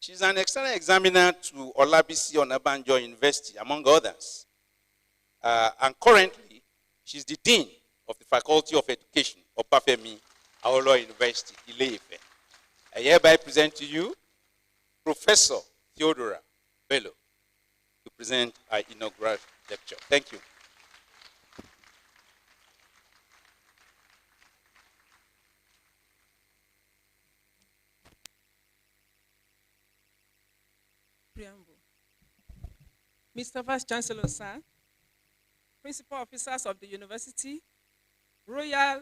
She's an external examiner to Olabisi Onabanjo University, among others. And currently, she's the Dean of the Faculty of Education of Obafemi Awolowo University, Ile-Ife. I hereby present to you Professor THEODORA BELLO to present our inaugural lecture. Thank you. Preamble. Mr. Vice Chancellor, sir, Principal Officers of the University, Royal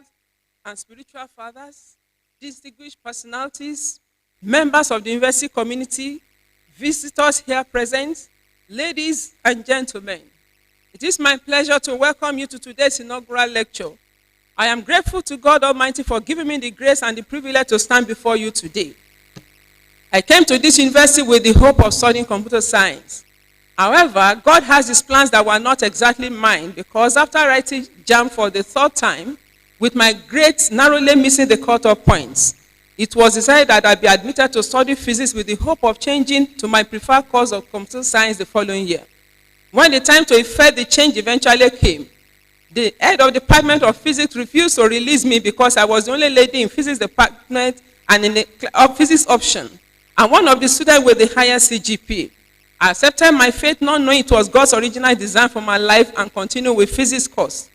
and Spiritual Fathers, distinguished personalities, members of the university community, visitors here present, ladies and gentlemen. It is my pleasure to welcome you to today's inaugural lecture. I am grateful to God Almighty for giving me the grace and the privilege to stand before you today. I came to this university with the hope of studying computer science. However, God has his plans that were not exactly mine, because after writing JAMB for the third time, with my grades narrowly missing the cutoff points, it was decided that I be admitted to study physics with the hope of changing to my preferred course of computer science the following year. When the time to effect the change eventually came, the head of the Department of Physics refused to release me because I was the only lady in physics department and in the physics option, and one of the students with the highest CGPA. I accepted my fate not knowing it was God's original design for my life and continued with physics course.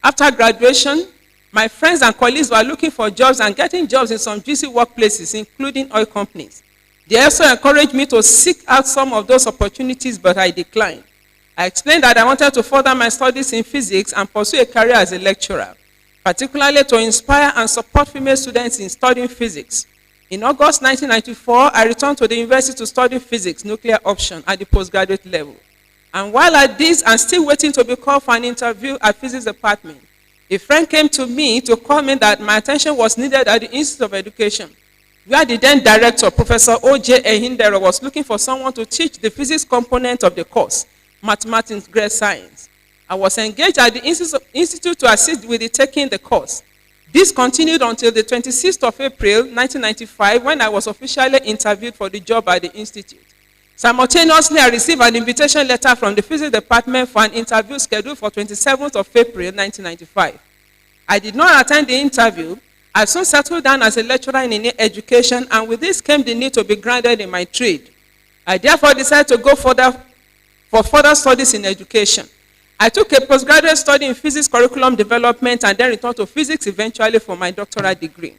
After graduation, my friends and colleagues were looking for jobs and getting jobs in some juicy workplaces, including oil companies. They also encouraged me to seek out some of those opportunities, but I declined. I explained that I wanted to further my studies in physics and pursue a career as a lecturer, particularly to inspire and support female students in studying physics. In August 1994, I returned to the university to study physics, nuclear option, at the postgraduate level. And while at this, I'm still waiting to be called for an interview at physics department. A friend came to me to call me that my attention was needed at the Institute of Education, where the then director, Professor O.J. Ehindero, was looking for someone to teach the physics component of the course, Mathematics Grade Science. I was engaged at the institute to assist with the taking the course. This continued until the 26th of April, 1995, when I was officially interviewed for the job at the institute. Simultaneously, I received an invitation letter from the physics department for an interview scheduled for 27th of April, 1995. I did not attend the interview. I soon settled down as a lecturer in education, and with this came the need to be grounded in my trade. I therefore decided to go for further studies in education. I took a postgraduate study in physics curriculum development and then returned to physics eventually for my doctoral degree.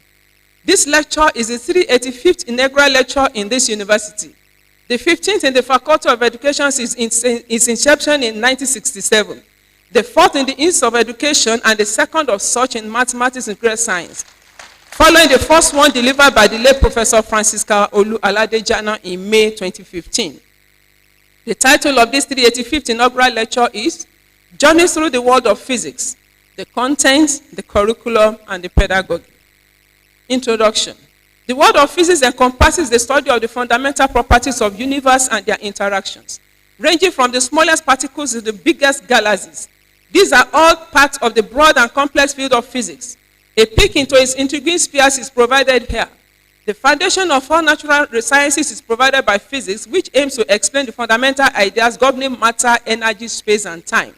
This lecture is the 385th inaugural lecture in this university. The 15th in the Faculty of Education since its inception in 1967. The 4th in the Institute of Education and the 2nd of such in Mathematics and Grade Science. Following the first one delivered by the late Professor Francisca Olu-Aladejana in May 2015. The title of this 385th inaugural lecture is Journey Through the World of Physics, the Contents, the Curriculum, and the Pedagogy. Introduction. The world of physics encompasses the study of the fundamental properties of the universe and their interactions, ranging from the smallest particles to the biggest galaxies. These are all parts of the broad and complex field of physics. A peek into its intriguing spheres is provided here. The foundation of all natural sciences is provided by physics, which aims to explain the fundamental ideas governing matter, energy, space, and time.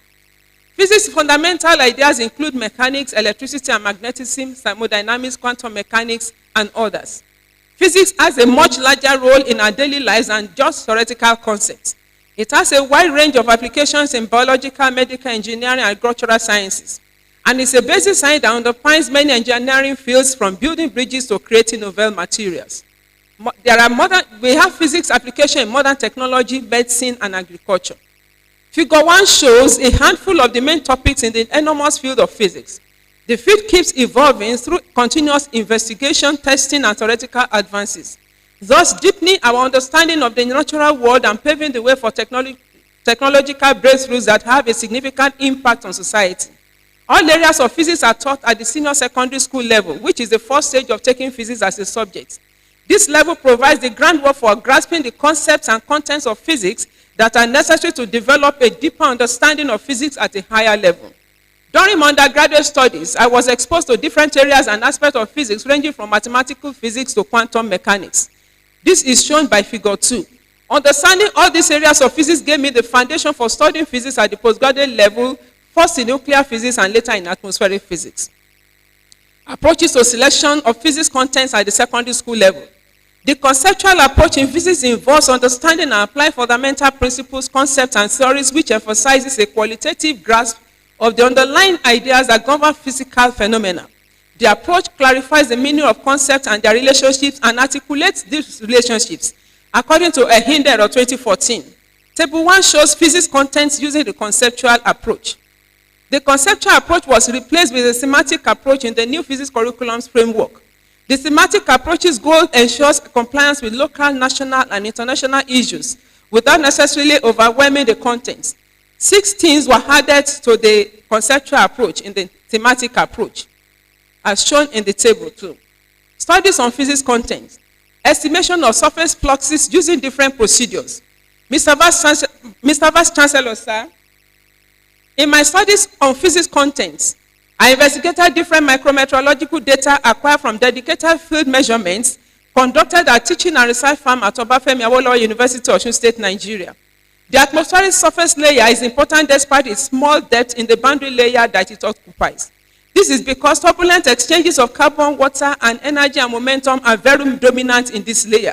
Physics' fundamental ideas include mechanics, electricity and magnetism, thermodynamics, quantum mechanics, and others. Physics has a much larger role in our daily lives than just theoretical concepts. It has a wide range of applications in biological, medical, engineering, and agricultural sciences. And it's a basic science that underpins many engineering fields, from building bridges to creating novel materials. We have physics application in modern technology, medicine, and agriculture. Figure 1 shows a handful of the main topics in the enormous field of physics. The field keeps evolving through continuous investigation, testing, and theoretical advances, thus deepening our understanding of the natural world and paving the way for technological breakthroughs that have a significant impact on society. All areas of physics are taught at the senior secondary school level, which is the first stage of taking physics as a subject. This level provides the groundwork for grasping the concepts and contents of physics that are necessary to develop a deeper understanding of physics at a higher level. During my undergraduate studies, I was exposed to different areas and aspects of physics, ranging from mathematical physics to quantum mechanics. This is shown by figure 2. Understanding all these areas of physics gave me the foundation for studying physics at the postgraduate level, first in nuclear physics and later in atmospheric physics. Approaches to selection of physics contents at the secondary school level. The conceptual approach in physics involves understanding and applying fundamental principles, concepts, and theories which emphasizes a qualitative grasp of the underlying ideas that govern physical phenomena. The approach clarifies the meaning of concepts and their relationships and articulates these relationships according to a Hinder of 2014. Table 1 shows physics contents using the conceptual approach. The conceptual approach was replaced with a thematic approach in the new physics curriculum's framework. The thematic approach's goal ensures compliance with local, national, and international issues without necessarily overwhelming the contents. 6 themes were added to the conceptual approach in the thematic approach, as shown in the table 2. Studies on physics contents. Estimation of surface fluxes using different procedures. Mr. Vice Chancellor, sir, in my studies on physics contents, I investigated different micrometeorological data acquired from dedicated field measurements conducted at teaching and research farm at Obafemi Awolowo University, Osun State, Nigeria. The atmospheric surface layer is important despite its small depth in the boundary layer that it occupies. This is because turbulent exchanges of carbon, water, and energy and momentum are very dominant in this layer.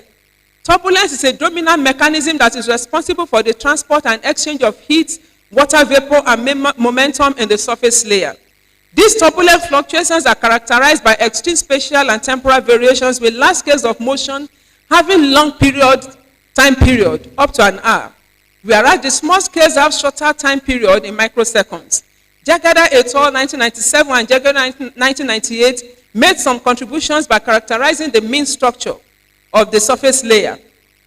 Turbulence is a dominant mechanism that is responsible for the transport and exchange of heat, water vapor, and momentum in the surface layer. These turbulent fluctuations are characterized by extreme spatial and temporal variations with large scales of motion having long time period, up to an hour, whereas the small scales have shorter time period in microseconds. Jagada et al. 1997 and Jagada 1998 made some contributions by characterizing the mean structure of the surface layer.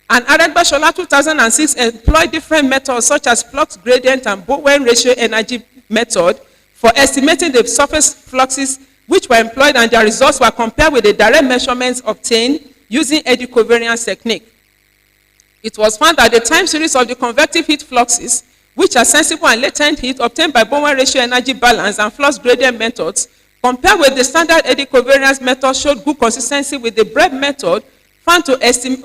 And Aregbesola 2006 employed different methods such as flux gradient and Bowen ratio energy method for estimating the surface fluxes which were employed, and their results were compared with the direct measurements obtained using eddy covariance technique. It was found that the time series of the convective heat fluxes, which are sensible and latent heat obtained by Bowen ratio energy balance and flux gradient methods, compared with the standard eddy covariance method, showed good consistency with the Brebb method, found to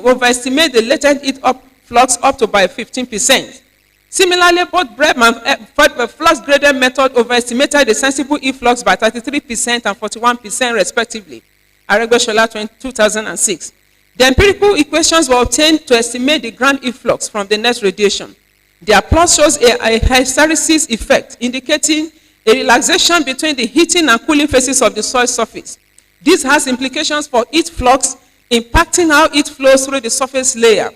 overestimate the latent heat flux up to by 15%. Similarly, both Brebb and flux gradient method overestimated the sensible heat flux by 33% and 41% respectively. Aregbesola 2006. The empirical equations were obtained to estimate the ground heat flux from the net radiation. The plot shows a hysteresis effect, indicating a relaxation between the heating and cooling phases of the soil surface. This has implications for heat flux, impacting how heat flows through the surface layer.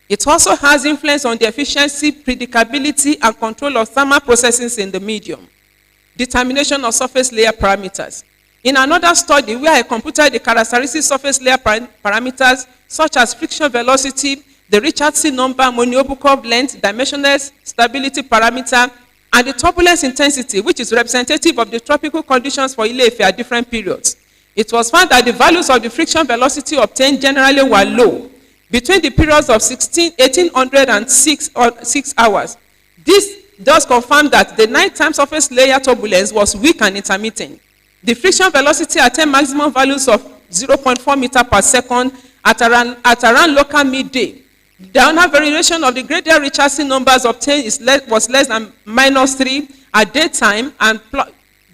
It also has influence on the efficiency, predictability, and control of thermal processes in the medium. Determination of surface layer parameters. In another study where I computed the characteristic surface layer parameters such as friction velocity, the Richardson number, Monod-Bukov length, dimensionless stability parameter, and the turbulence intensity, which is representative of the tropical conditions for Ile-Ife at different periods. It was found that the values of the friction velocity obtained generally were low between the periods of 1800 and 6 hours. This does confirm that the nighttime surface layer turbulence was weak and intermittent. The friction velocity attained maximum values of 0.4 meter per second at around local midday. The diurnal variation of the gradient Richardson numbers obtained was less than -3 at daytime and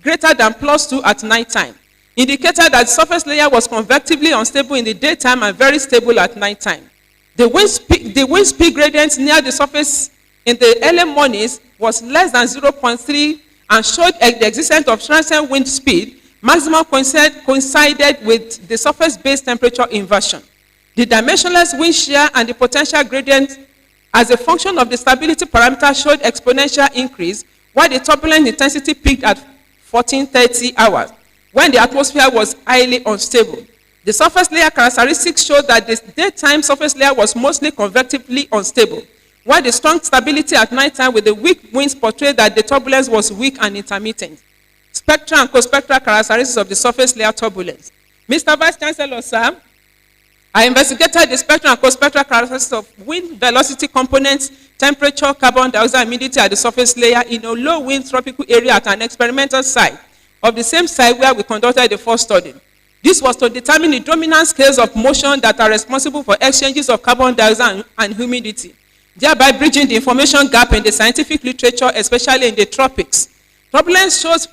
greater than +2 at nighttime, indicated that the surface layer was convectively unstable in the daytime and very stable at nighttime. The wind speed gradient near the surface in the early mornings was less than 0.3 and showed the existence of transient wind speed. Maximum coincided with the surface-based temperature inversion. The dimensionless wind shear and the potential gradient as a function of the stability parameter showed exponential increase, while the turbulent intensity peaked at 1430 hours, when the atmosphere was highly unstable. The surface layer characteristics showed that the daytime surface layer was mostly convectively unstable, while the strong stability at nighttime with the weak winds portrayed that the turbulence was weak and intermittent. Spectral and co-spectral characteristics of the surface layer turbulence. Mr. Vice Chancellor, sir, I investigated the spectral and co-spectral characteristics of wind velocity components, temperature, carbon dioxide humidity at the surface layer in a low wind tropical area at an experimental site of the same site where we conducted the first study. This was to determine the dominant scales of motion that are responsible for exchanges of carbon dioxide and humidity, thereby bridging the information gap in the scientific literature, especially in the tropics. Turbulence flows,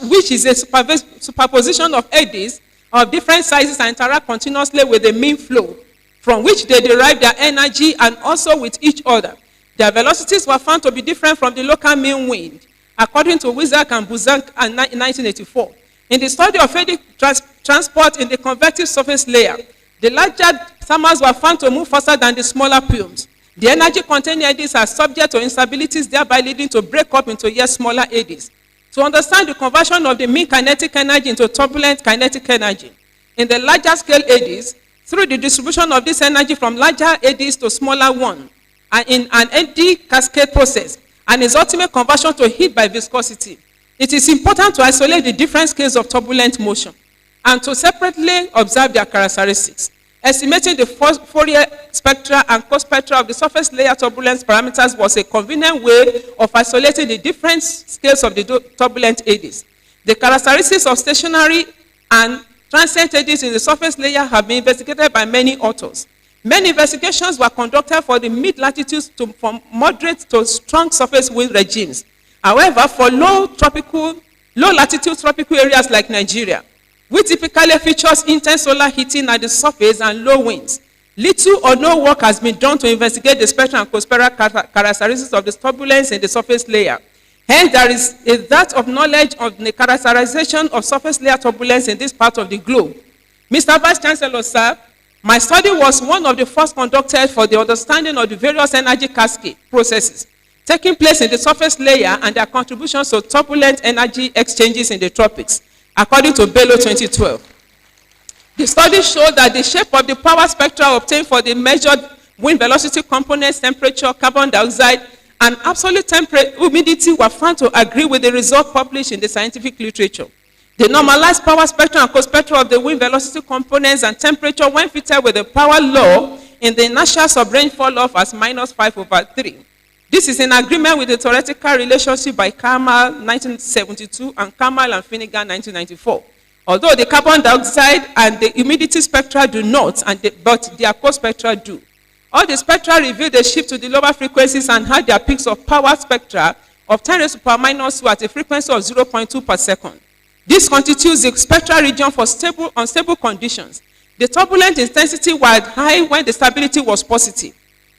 which is a superposition of eddies of different sizes and interact continuously with the mean flow, from which they derive their energy and also with each other. Their velocities were found to be different from the local mean wind, according to Wizak and Buzak in 1984. In the study of eddy transport in the convective surface layer, the larger thermals were found to move faster than the smaller plumes. The energy containing eddies are subject to instabilities, thereby leading to break up into yet smaller eddies. To understand the conversion of the mean kinetic energy into turbulent kinetic energy, in the larger scale eddies, through the distribution of this energy from larger eddies to smaller ones, and in an eddy cascade process, and its ultimate conversion to heat by viscosity, it is important to isolate the different scales of turbulent motion and to separately observe their characteristics. Estimating the Fourier spectra and co-spectra of the surface layer turbulence parameters was a convenient way of isolating the different scales of the turbulent eddies. The characteristics of stationary and transient eddies in the surface layer have been investigated by many authors. Many investigations were conducted for the mid-latitudes from moderate to strong surface wind regimes. However, for low-latitude tropical areas like Nigeria, which typically features intense solar heating at the surface and low winds, little or no work has been done to investigate the spectral and co-spectral characteristics of the turbulence in the surface layer. Hence, there is a dearth of knowledge of the characterization of surface layer turbulence in this part of the globe. Mr. Vice Chancellor, sir, my study was one of the first conducted for the understanding of the various energy cascade processes taking place in the surface layer and their contributions to turbulent energy exchanges in the tropics, according to BELLO 2012. The study showed that the shape of the power spectra obtained for the measured wind velocity components, temperature, carbon dioxide, and absolute humidity were found to agree with the result published in the scientific literature. The normalized power spectrum and co-spectra of the wind velocity components and temperature when fitted with the power law in the inertial subrange fall-off as -5/3. This is in agreement with the theoretical relationship by Kamal 1972 and Kamal and Finnegan 1994. Although the carbon dioxide and the humidity spectra do not, but their co-spectra do. All the spectra reveal the shift to the lower frequencies and had their peaks of power spectra of 10⁻² at a frequency of 0.2 per second. This constitutes the spectral region for unstable conditions. The turbulent intensity was high when the stability was positive.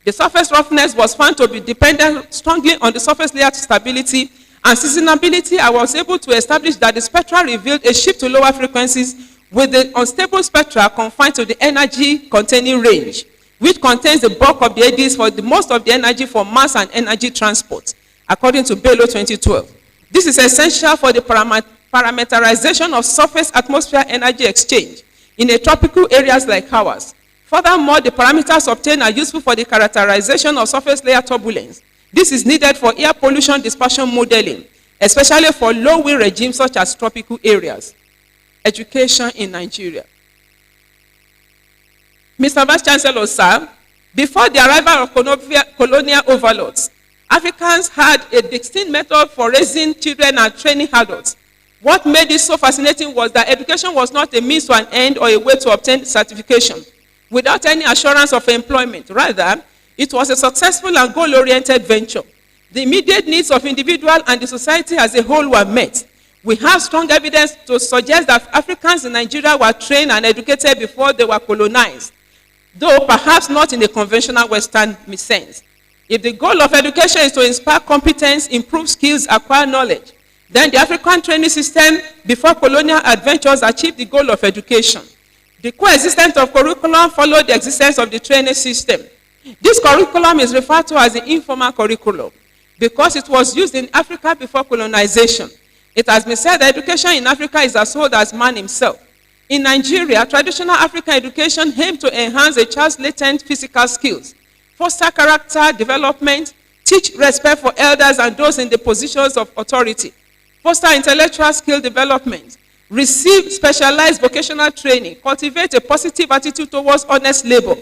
The surface roughness was found to be dependent strongly on the surface layer stability and seasonability. I was able to establish that the spectra revealed a shift to lower frequencies with the unstable spectra confined to the energy containing range, which contains the bulk of the eddies for the most of the energy for mass and energy transport, according to BELLO 2012. This is essential for the parameterization of surface atmosphere energy exchange in a tropical areas like ours. Furthermore, the parameters obtained are useful for the characterization of surface layer turbulence. This is needed for air pollution dispersion modeling, especially for low wind regimes such as tropical areas. Education in Nigeria. Mr. Vice Chancellor, sir, before the arrival of colonial overlords, Africans had a distinct method for raising children and training adults. What made it so fascinating was that education was not a means to an end or a way to obtain certification without any assurance of employment. Rather, it was a successful and goal-oriented venture. The immediate needs of individual and the society as a whole were met. We have strong evidence to suggest that Africans in Nigeria were trained and educated before they were colonized, though perhaps not in the conventional Western sense. If the goal of education is to inspire competence, improve skills, acquire knowledge, then the African training system before colonial adventures achieved the goal of education. The coexistence of curriculum followed the existence of the training system. This curriculum is referred to as the informal curriculum because it was used in Africa before colonization. It has been said that education in Africa is as old as man himself. In Nigeria, traditional African education aimed to enhance a child's latent physical skills, foster character development, teach respect for elders and those in the positions of authority, foster intellectual skill development, receive specialized vocational training, cultivate a positive attitude towards honest labor,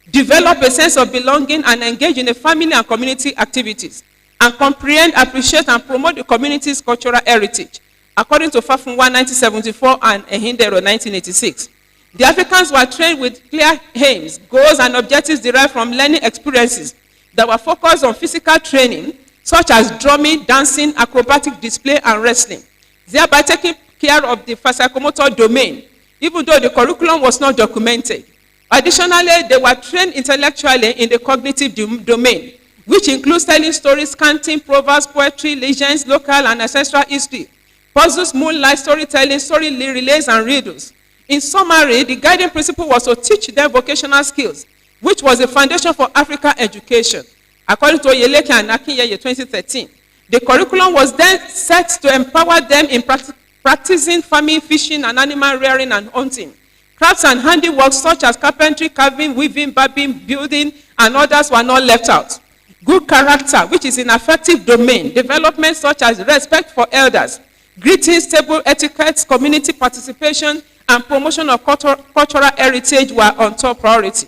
develop a sense of belonging and engage in a family and community activities, and comprehend, appreciate, and promote the community's cultural heritage. according to Fafunwa 1974 and Ehindero 1986. The Africans were trained with clear aims, goals, and objectives derived from learning experiences that were focused on physical training, such as drumming, dancing, acrobatic display, and wrestling, thereby taking care of the psychomotor domain, even though the curriculum was not documented. Additionally, they were trained intellectually in the cognitive domain, which includes telling stories, canting, proverbs, poetry, legends, local and ancestral history, puzzles, moonlight, storytelling, story relays, and riddles. In summary, the guiding principle was to teach them vocational skills, which was the foundation for African education. According to Oyeleke and Akinyeye 2013, the curriculum was then set to empower them in practicing farming, fishing, and animal rearing and hunting. Crafts and handiworks such as carpentry, carving, weaving, barbing, building, and others were not left out. Good character, which is an affective domain, development such as respect for elders, greetings, table etiquette, community participation, and promotion of cultural heritage were on top priority.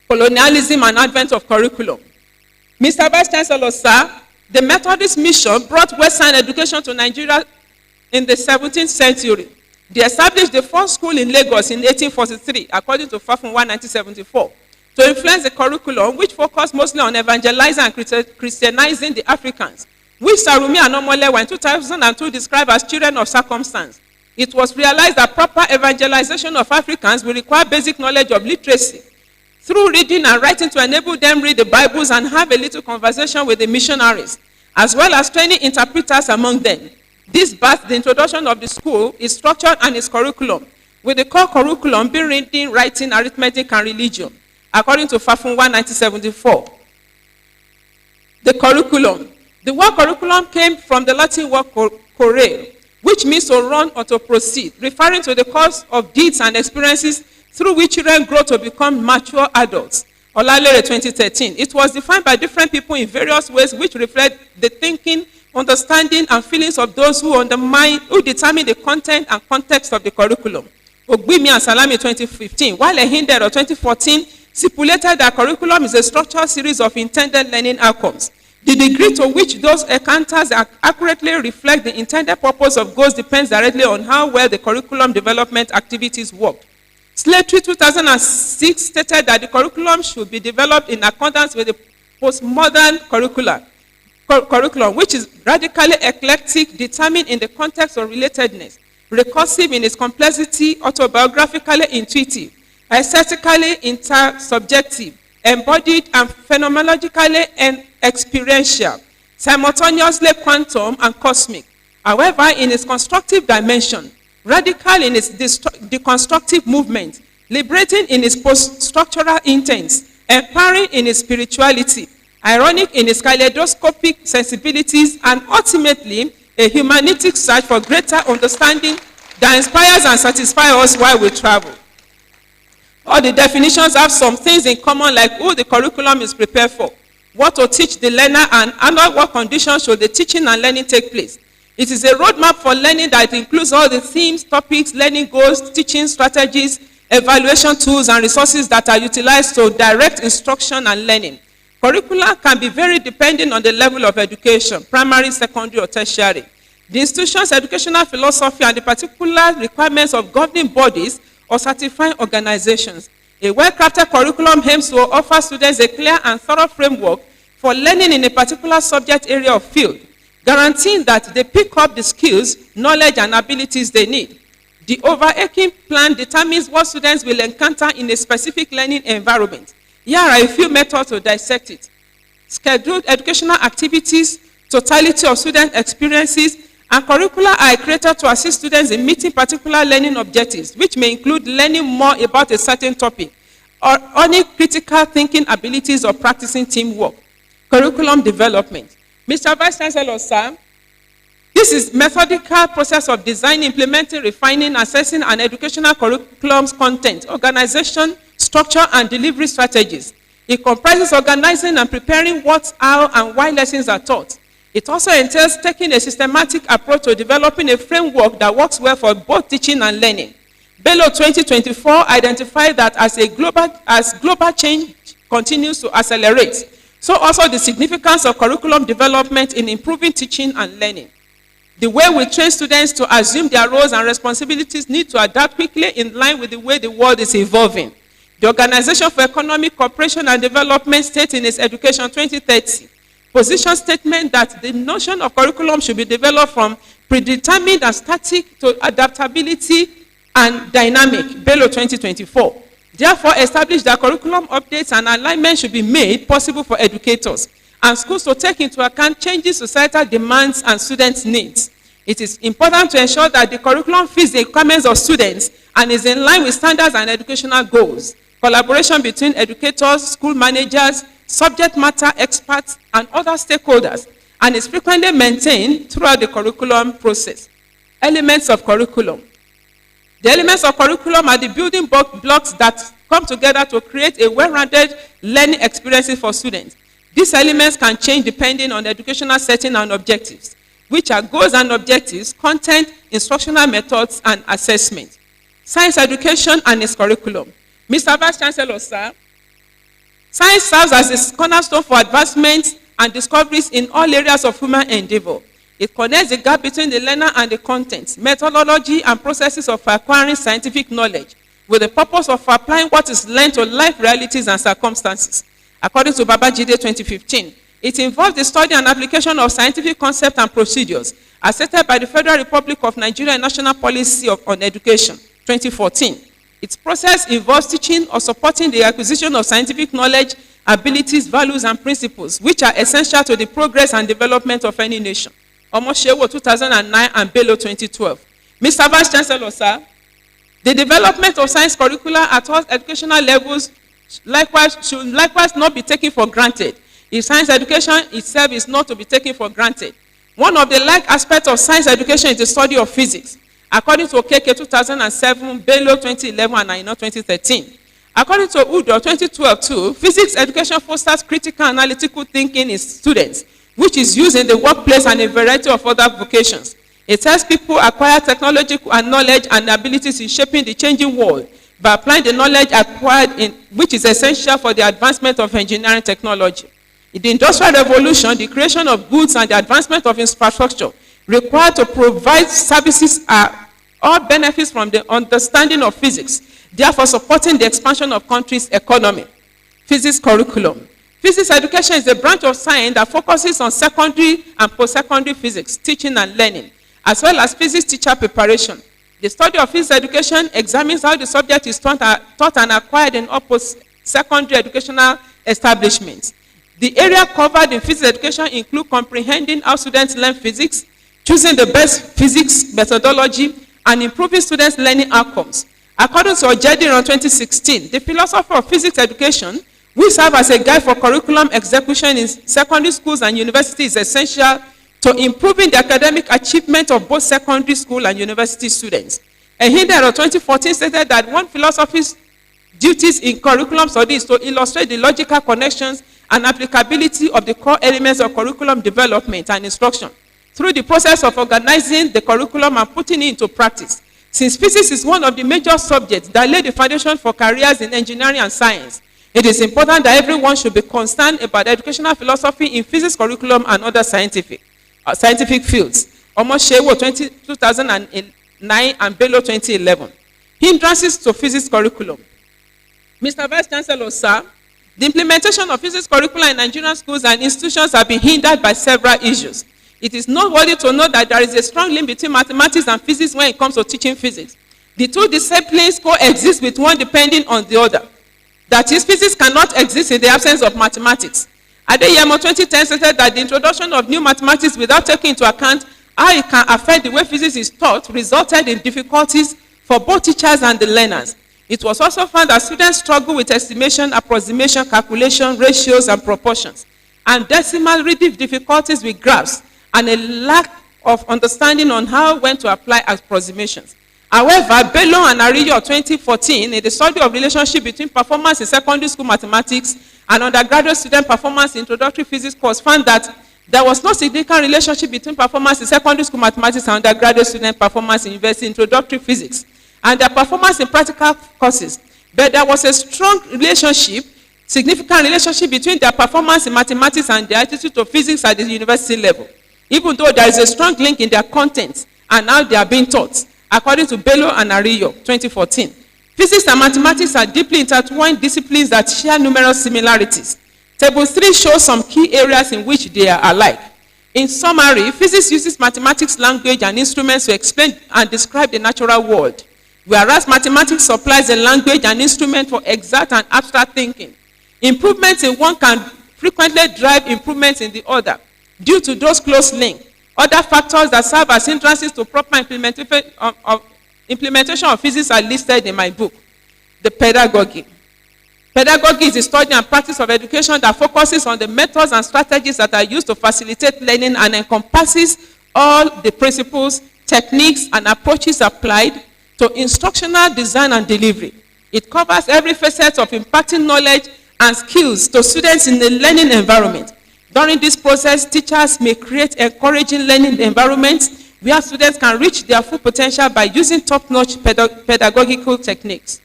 Colonialism and advent of curriculum. Mr. Vice Chancellor, sir, the Methodist mission brought Western education to Nigeria in the 17th century. They established the first school in Lagos in 1843, according to Fafunwa 1974, to influence the curriculum, which focused mostly on evangelizing and Christianizing the Africans, which Sarumi and Omolewa in 2002 described as children of circumstance. It was realized that proper evangelization of Africans will require basic knowledge of literacy, through reading and writing to enable them read the Bibles and have a little conversation with the missionaries, as well as training interpreters among them. This birthed the introduction of the school, its structure, and its curriculum, with the core curriculum being reading, writing, arithmetic, and religion, according to Fafunwa 1974. The curriculum. The word curriculum came from the Latin word correre, which means to run or to proceed, referring to the course of deeds and experiences through which children grow to become mature adults. Olalere 2013. It was defined by different people in various ways which reflect the thinking, understanding, and feelings of those who determine the content and context of the curriculum. Ogbimi and Salami 2015, while Ehindero 2014 stipulated that curriculum is a structured series of intended learning outcomes. The degree to which those encounters accurately reflect the intended purpose of goals depends directly on how well the curriculum development activities work. Slattery 2006 stated that the curriculum should be developed in accordance with the postmodern curriculum, which is radically eclectic, determined in the context of relatedness, recursive in its complexity, autobiographically intuitive, aesthetically intersubjective, embodied and phenomenologically and experiential, simultaneously quantum and cosmic. However, in its constructive dimension, radical in its deconstructive movement, liberating in its post-structural intents, empowering in its spirituality, ironic in its kaleidoscopic sensibilities, and ultimately a humanitic search for greater understanding that inspires and satisfies us while we travel. All the definitions have some things in common, like who the curriculum is prepared for, what to teach the learner, and under what conditions should the teaching and learning take place. It is a roadmap for learning that includes all the themes, topics, learning goals, teaching strategies, evaluation tools, and resources that are utilized to direct instruction and learning. Curricula can be very dependent on the level of education, primary, secondary, or tertiary. The institution's educational philosophy and the particular requirements of governing bodies or certifying organizations. A well-crafted curriculum aims to offer students a clear and thorough framework for learning in a particular subject area or field, guaranteeing that they pick up the skills, knowledge, and abilities they need. The overarching plan determines what students will encounter in a specific learning environment. Here are a few methods to dissect it. Scheduled educational activities, totality of student experiences, and curricula are created to assist students in meeting particular learning objectives, which may include learning more about a certain topic, or owning critical thinking abilities or practicing teamwork. Curriculum development. Mr. Vice Chancellor, sir, this is methodical process of design, implementing, refining, assessing, and educational curriculum's content, organization, structure, and delivery strategies. It comprises organizing and preparing what, how, and why lessons are taught. It also entails taking a systematic approach to developing a framework that works well for both teaching and learning. BELLO 2024 identified that as global change continues to accelerate, so also the significance of curriculum development in improving teaching and learning. The way we train students to assume their roles and responsibilities need to adapt quickly in line with the way the world is evolving. The Organization for Economic Cooperation and Development states in its Education 2030 position statement that the notion of curriculum should be developed from predetermined and static to adaptability and dynamic, BELLO 2024. Therefore, establish that curriculum updates and alignment should be made possible for educators and schools to take into account changing societal demands and students' needs. It is important to ensure that the curriculum fits the requirements of students and is in line with standards and educational goals. Collaboration between educators, school managers, subject matter experts, and other stakeholders, and is frequently maintained throughout the curriculum process. Elements of curriculum. The elements of curriculum are the building blocks that come together to create a well-rounded learning experiences for students. These elements can change depending on the educational setting and objectives, which are goals and objectives, content, instructional methods, and assessment. Science education and its curriculum. Mr. Vice Chancellor, sir, science serves as a cornerstone for advancements and discoveries in all areas of human endeavor. It connects the gap between the learner and the content, methodology, and processes of acquiring scientific knowledge with the purpose of applying what is learned to life realities and circumstances. According to Babajide 2015, it involves the study and application of scientific concepts and procedures as stated by the Federal Republic of Nigeria National Policy on Education 2014. Its process involves teaching or supporting the acquisition of scientific knowledge, abilities, values, and principles, which are essential to the progress and development of any nation. Omoshewo 2009 and Bello 2012. Mr. Vice Chancellor, sir, the development of science curricula at all educational levels should likewise not be taken for granted. If science education itself is not to be taken for granted. One of the like aspects of science education is the study of physics. According to Okeke 2007, Bello 2011, and Aino 2013. According to Udo 2012 too, physics education fosters critical analytical thinking in students, which is used in the workplace and a variety of other vocations. It helps people acquire technological and knowledge and abilities in shaping the changing world by applying the knowledge acquired which is essential for the advancement of engineering technology. In the Industrial Revolution, the creation of goods and the advancement of infrastructure required to provide services are all benefits from the understanding of physics, therefore supporting the expansion of country's economy. Physics curriculum. Physics education is a branch of science that focuses on secondary and post-secondary physics, teaching and learning, as well as physics teacher preparation. The study of physics education examines how the subject is taught and acquired in all post-secondary educational establishments. The area covered in physics education include comprehending how students learn physics, choosing the best physics methodology, and improving students' learning outcomes. According to Ojediran 2016, the philosophy of physics education, which serves as a guide for curriculum execution in secondary schools and universities, is essential to improving the academic achievement of both secondary school and university students. Ehindero 2014 stated that one philosophy's duties in curriculum studies is to illustrate the logical connections and applicability of the core elements of curriculum development and instruction through the process of organizing the curriculum and putting it into practice. Since physics is one of the major subjects that lay the foundation for careers in engineering and science, it is important that everyone should be concerned about educational philosophy in physics curriculum and other scientific fields. Omoshewo 2009 and Bello 2011. Hindrances to physics curriculum. Mr. Vice Chancellor, sir, the implementation of physics curricula in Nigerian schools and institutions have been hindered by several issues. It is noteworthy to note that there is a strong link between mathematics and physics when it comes to teaching physics. The two disciplines coexist with one depending on the other. That is, physics cannot exist in the absence of mathematics. Adeyemo 2010 stated that the introduction of new mathematics without taking into account how it can affect the way physics is taught resulted in difficulties for both teachers and the learners. It was also found that students struggle with estimation, approximation, calculation, ratios, and proportions, and decimal reading difficulties with graphs, and a lack of understanding on how when to apply approximations. However, Bello and Ariyo 2014, in the study of relationship between performance in secondary school mathematics and undergraduate student performance in introductory physics course, found that there was no significant relationship between performance in secondary school mathematics and undergraduate student performance in university introductory physics and their performance in practical courses. But there was a strong relationship, significant relationship between their performance in mathematics and their attitude to physics at the university level. even though there is a strong link in their content and how they are being taught, according to Bello and Arillo, 2014. Physics and mathematics are deeply intertwined disciplines that share numerous similarities. Table 3 shows some key areas in which they are alike. In summary, physics uses mathematics, language, and instruments to explain and describe the natural world, whereas mathematics supplies a language and instrument for exact and abstract thinking. Improvements in one can frequently drive improvements in the other due to those close links. Other factors that serve as hindrances to proper implementation of physics are listed in my book. The pedagogy. Pedagogy is the study and practice of education that focuses on the methods and strategies that are used to facilitate learning and encompasses all the principles, techniques, and approaches applied to instructional design and delivery. It covers every facet of impacting knowledge and skills to students in the learning environment. During this process, teachers may create encouraging learning environments where students can reach their full potential by using top-notch pedagogical techniques.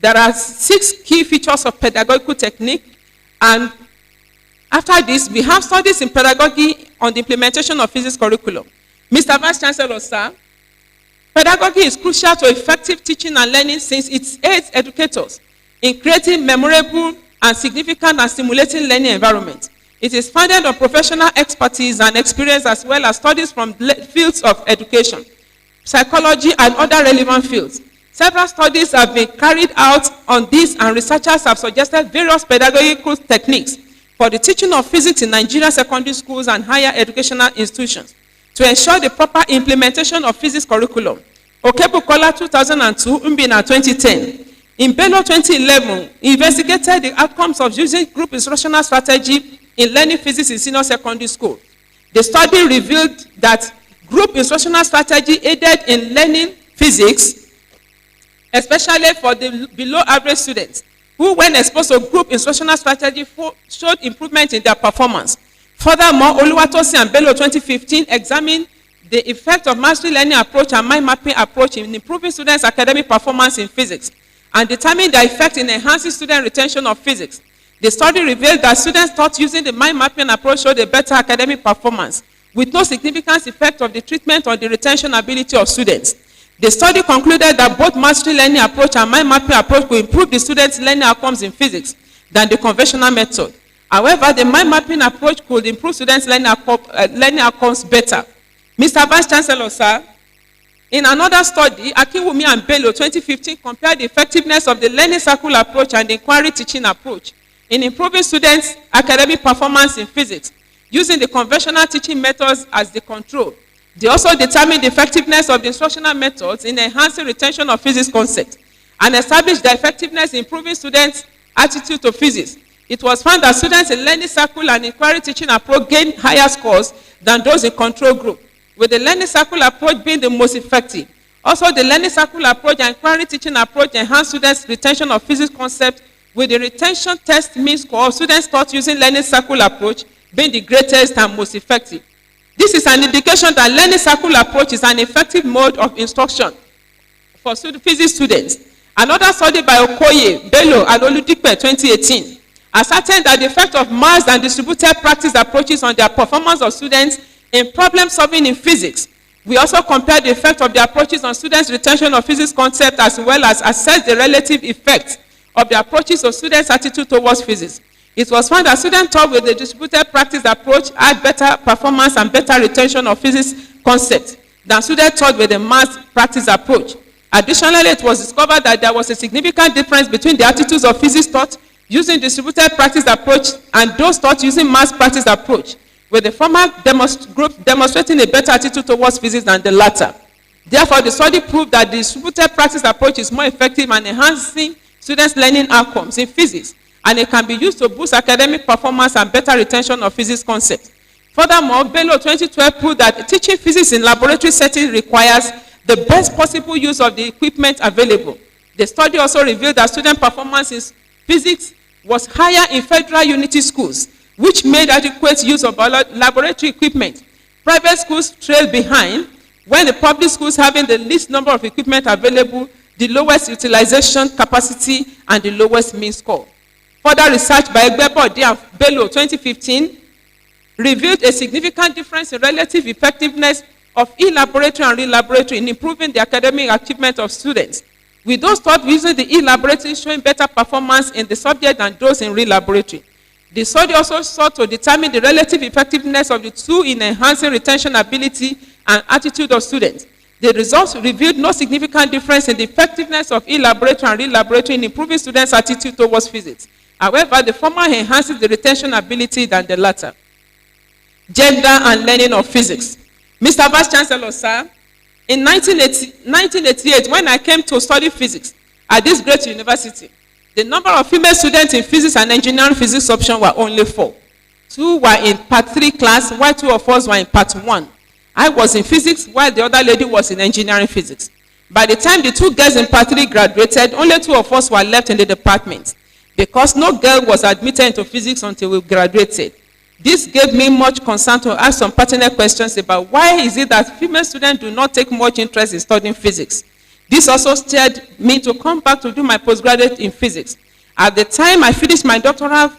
There are 6 key features of pedagogical technique, and after this, we have studies in pedagogy on the implementation of physics curriculum. Mr. Vice Chancellor, sir, pedagogy is crucial to effective teaching and learning since it aids educators in creating memorable and significant and stimulating learning environments. It is founded on professional expertise and experience as well as studies from fields of education, psychology, and other relevant fields. Several studies have been carried out on this, and researchers have suggested various pedagogical techniques for the teaching of physics in Nigerian secondary schools and higher educational institutions to ensure the proper implementation of physics curriculum. Okebukola 2002, Umbina 2010. In Bello 2011, investigated the outcomes of using group instructional strategy in learning physics in senior secondary school. The study revealed that group instructional strategy aided in learning physics, especially for the below average students, who when exposed to group instructional strategy showed improvement in their performance. Furthermore, Oluwatosin and Bello 2015 examined the effect of mastery learning approach and mind mapping approach in improving students' academic performance in physics and determined their effect in enhancing student retention of physics. The study revealed that students taught using the mind mapping approach showed a better academic performance with no significant effect of the treatment on the retention ability of students. The study concluded that both mastery learning approach and mind mapping approach could improve the students' learning outcomes in physics than the conventional method. However, the mind mapping approach could improve students' learning outcomes better. Mr. Vice Chancellor, sir, in another study, Akinwumi and Bello 2015 compared the effectiveness of the learning circle approach and the inquiry teaching approach in improving students' academic performance in physics, using the conventional teaching methods as the control. They also determined the effectiveness of the instructional methods in enhancing retention of physics concepts and established the effectiveness in improving students' attitude to physics. It was found that students in learning circle and inquiry teaching approach gained higher scores than those in control group, with the learning circle approach being the most effective. Also, the learning circle approach and inquiry teaching approach enhanced students' retention of physics concepts, with the retention test mean score of students taught using learning circle approach being the greatest and most effective. This is an indication that learning circle approach is an effective mode of instruction for physics students. Another study by Okoye, Bello, and Oludipe 2018 ascertained that the effect of massed and distributed practice approaches on their performance of students in problem solving in physics. We also compared the effect of the approaches on students' retention of physics concept as well as assess the relative effect of the approaches of students' attitude towards physics. It was found that students taught with the distributed practice approach had better performance and better retention of physics concepts than students taught with the mass practice approach. Additionally, it was discovered that there was a significant difference between the attitudes of physics taught using distributed practice approach and those taught using mass practice approach, with the former group demonstrating a better attitude towards physics than the latter. Therefore, the study proved that the distributed practice approach is more effective in enhancing students' learning outcomes in physics, and it can be used to boost academic performance and better retention of physics concepts. Furthermore, Bello 2012 proved that teaching physics in laboratory settings requires the best possible use of the equipment available. The study also revealed that student performance in physics was higher in federal unity schools, which made adequate use of laboratory equipment. Private schools trailed behind, when the public schools having the least number of equipment available, the lowest utilization capacity, and the lowest mean score. Further research by Egbebode and Bello 2015 revealed a significant difference in relative effectiveness of e-laboratory and re-laboratory in improving the academic achievement of students, with those taught using the e-laboratory showing better performance in the subject than those in re-laboratory. The study also sought to determine the relative effectiveness of the two in enhancing retention ability and attitude of students. The results revealed no significant difference in the effectiveness of e-laboratory and re-laboratory in improving students' attitude towards physics. However, the former enhances the retention ability than the latter. Gender and learning of physics. Mr. Vice Chancellor, sir, in 1988, when I came to study physics at this great university, the number of female students in physics and engineering physics option were only 4. 2 were in part 3 class, while 2 of us were in part 1. I was in physics, while the other lady was in engineering physics. By the time the 2 girls in part 3 graduated, only 2 of us were left in the department, because no girl was admitted into physics until we graduated. This gave me much concern to ask some pertinent questions about why is it that female students do not take much interest in studying physics. This also stirred me to come back to do my postgraduate in physics. At the time I finished my doctoral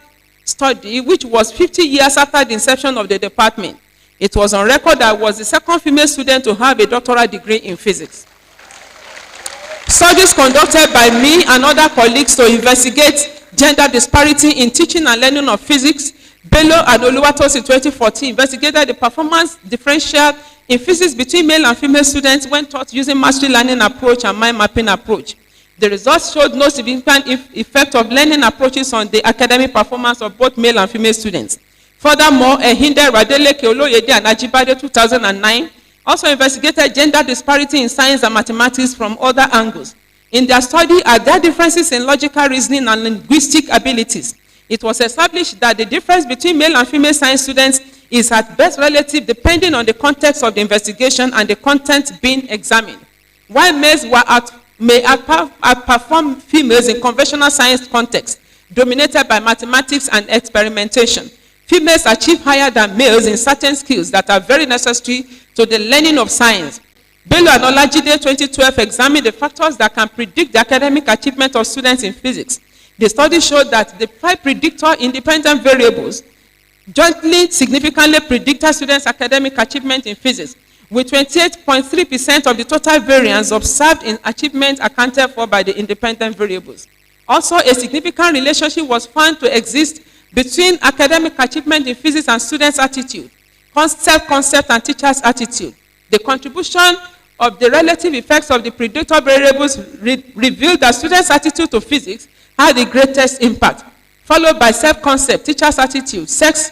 study, which was 50 years after the inception of the department, it was on record that I was the second female student to have a doctoral degree in physics. Studies conducted by me and other colleagues to investigate gender disparity in teaching and learning of physics, BELLO and OLUFUNKE in 2014 investigated the performance differential in physics between male and female students when taught using mastery learning approach and mind mapping approach. The results showed no significant effect of learning approaches on the academic performance of both male and female students. Furthermore, Ehinde, Radeleke, Oloyede, and Ajibade 2009 also investigated gender disparity in science and mathematics from other angles. In their study, are there differences in logical reasoning and linguistic abilities? It was established that the difference between male and female science students is at best relative depending on the context of the investigation and the content being examined. While males may outperform females in conventional science context, dominated by mathematics and experimentation, females achieve higher than males in certain skills that are very necessary to the learning of science. Bello and Olajide 2012 examined the factors that can predict the academic achievement of students in physics. The study showed that the 5 predictor-independent variables jointly significantly predicted students' academic achievement in physics, with 28.3% of the total variance observed in achievement accounted for by the independent variables. Also, a significant relationship was found to exist between academic achievement in physics and students' attitude, self-concept and teachers' attitude. The contribution of the relative effects of the predictor variables revealed that students' attitude to physics had the greatest impact, followed by self-concept, teachers' attitude, sex,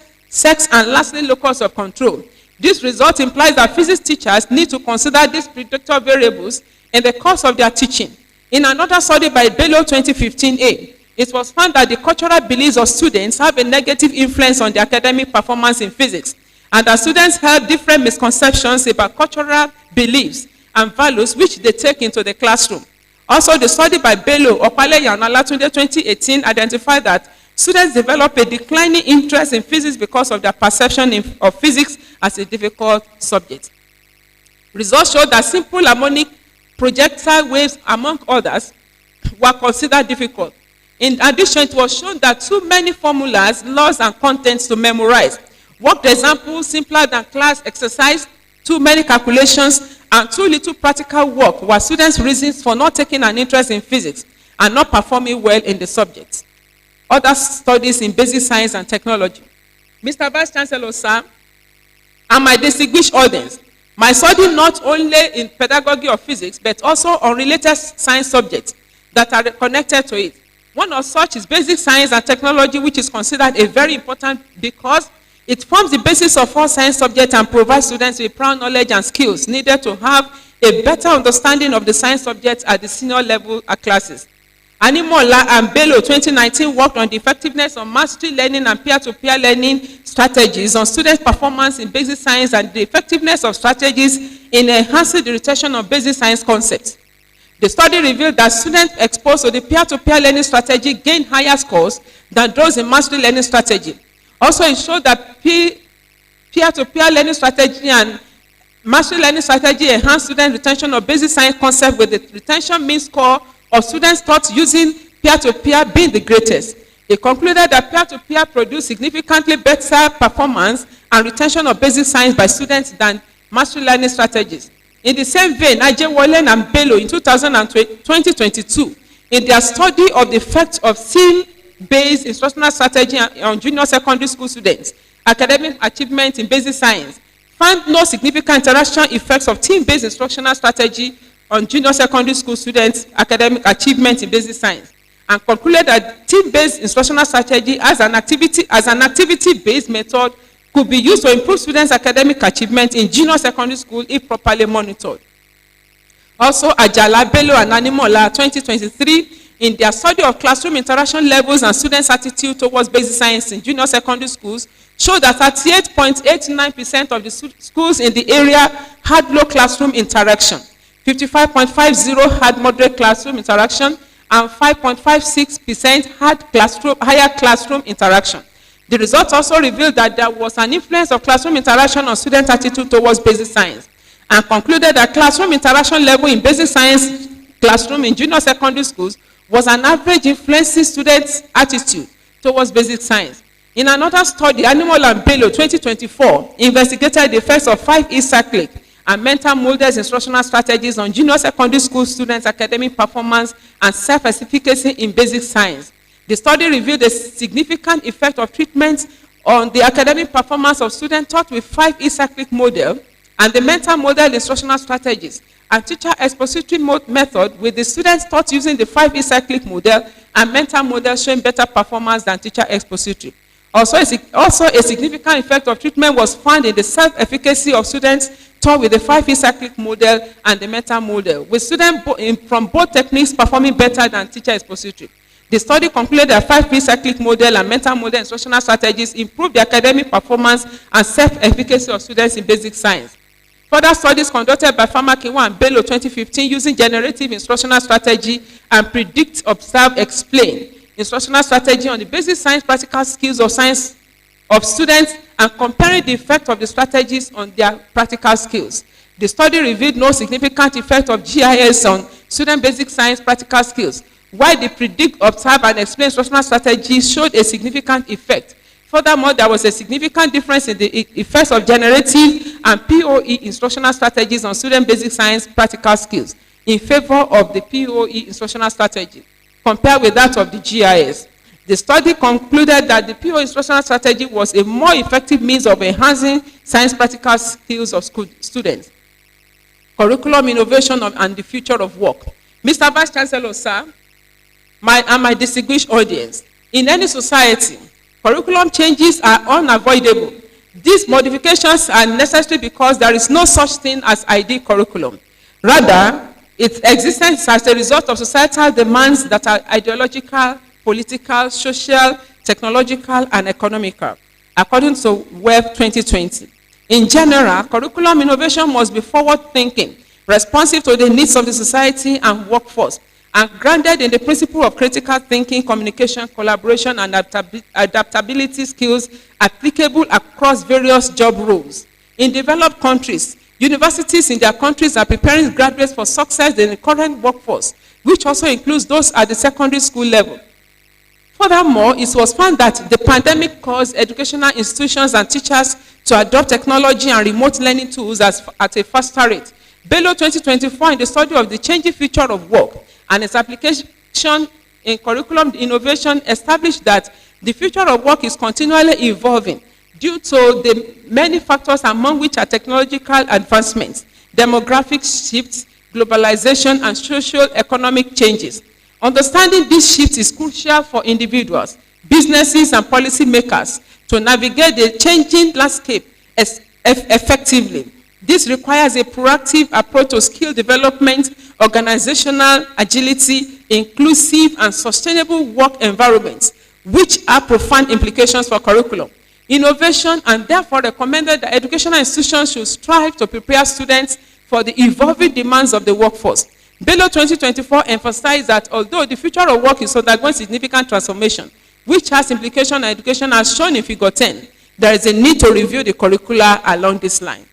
and lastly, locus of control. This result implies that physics teachers need to consider these predictor variables in the course of their teaching. In another study by Bello 2015a, it was found that the cultural beliefs of students have a negative influence on the academic performance in physics, and that students have different misconceptions about cultural beliefs and values which they take into the classroom. Also, the study by Bello, Opaleye and Olatunde 2018 identified that students develop a declining interest in physics because of their perception of physics as a difficult subject. Results showed that simple harmonic projectile waves, among others, were considered difficult. In addition, it was shown that too many formulas, laws, and contents to memorize, worked examples simpler than class exercise, too many calculations, and too little practical work were students' reasons for not taking an interest in physics and not performing well in the subject. Other studies in basic science and technology. Mr. Vice Chancellor, sir, and my distinguished audience, my study not only in pedagogy of physics, but also on related science subjects that are connected to it. One of such is basic science and technology, which is considered a very important because it forms the basis of all science subjects and provides students with prior knowledge and skills needed to have a better understanding of the science subjects at the senior level classes. Animola and Bello 2019 worked on the effectiveness of mastery learning and peer-to-peer learning strategies on student performance in basic science and the effectiveness of strategies in enhancing the retention of basic science concepts. The study revealed that students exposed to the peer-to-peer learning strategy gained higher scores than those in mastery learning strategy. Also, it showed that peer-to-peer learning strategy and mastery learning strategy enhanced student retention of basic science concepts, with the retention mean score of students taught using peer-to-peer being the greatest. He concluded that peer-to-peer produced significantly better performance and retention of basic science by students than mastery learning strategies. In the same vein, Ajewole and Bello in 2022, in their study of the effect of theme-based instructional strategy on junior secondary school students' academic achievement in basic science, found no significant interaction effects of theme-based instructional strategy on junior secondary school students' academic achievement in basic science, and concluded that theme-based instructional strategy as an activity-based method could be used to improve students' academic achievement in junior secondary school if properly monitored. Also, Ajala, Bello, and Animola 2023, in their study of classroom interaction levels and students' attitude towards basic science in junior secondary schools, showed that 38.89% of the schools in the area had low classroom interaction, 55.50% had moderate classroom interaction, and 5.56% had higher classroom interaction. The results also revealed that there was an influence of classroom interaction on student attitude towards basic science, and concluded that classroom interaction level in basic science classroom in junior secondary schools was an average influencing students' attitude towards basic science. In another study, Animal and Bello 2024 investigated the effects of 5E cyclic and mental molders instructional strategies on junior secondary school students' academic performance and self-efficacy in basic science. The study revealed a significant effect of treatment on the academic performance of students taught with 5E cyclic model and the mental model instructional strategies and teacher expository method, with the students taught using the 5E cyclic model and mental model showing better performance than teacher expository. Also a significant effect of treatment was found in the self-efficacy of students taught with the 5E cyclic model and the mental model, with students from both techniques performing better than teacher expository. The study concluded that 5E cyclic model and mental model instructional strategies improved the academic performance and self-efficacy of students in basic science. Further studies conducted by Famakinwa and Bello 2015 using generative instructional strategy and predict, observe, explain instructional strategy on the basic science practical skills of science of students and comparing the effect of the strategies on their practical skills. The study revealed no significant effect of GIS on student basic science practical skills, while the predict, observe, and explain instructional strategies showed a significant effect. Furthermore, there was a significant difference in the effects of generative and POE instructional strategies on student basic science practical skills in favor of the POE instructional strategy, compared with that of the GIS. The study concluded that the POE instructional strategy was a more effective means of enhancing science practical skills of students. Curriculum innovation and the future of work. Mr. Vice Chancellor, sir, my distinguished audience, in any society, curriculum changes are unavoidable. These modifications are necessary because there is no such thing as ideal curriculum. Rather, its existence is as a result of societal demands that are ideological, political, social, technological, and economical, according to Web 2020. In general, curriculum innovation must be forward-thinking, responsive to the needs of the society and workforce, and grounded in the principle of critical thinking, communication, collaboration, and adaptability skills applicable across various job roles. In developed countries, universities in their countries are preparing graduates for success in the current workforce, which also includes those at the secondary school level. Furthermore, it was found that the pandemic caused educational institutions and teachers to adopt technology and remote learning tools at a faster rate. Bello 2024, in the study of the changing future of work and its application in curriculum innovation, established that the future of work is continually evolving due to the many factors, among which are technological advancements, demographic shifts, globalization, and socio-economic changes. Understanding these shifts is crucial for individuals, businesses, and policymakers to navigate the changing landscape effectively. This requires a proactive approach to skill development, organizational agility, inclusive and sustainable work environments, which have profound implications for curriculum innovation, and therefore recommended that educational institutions should strive to prepare students for the evolving demands of the workforce. Bello 2024 emphasized that although the future of work is undergoing significant transformation, which has implications on education as shown in Figure 10, there is a need to review the curricula along this line.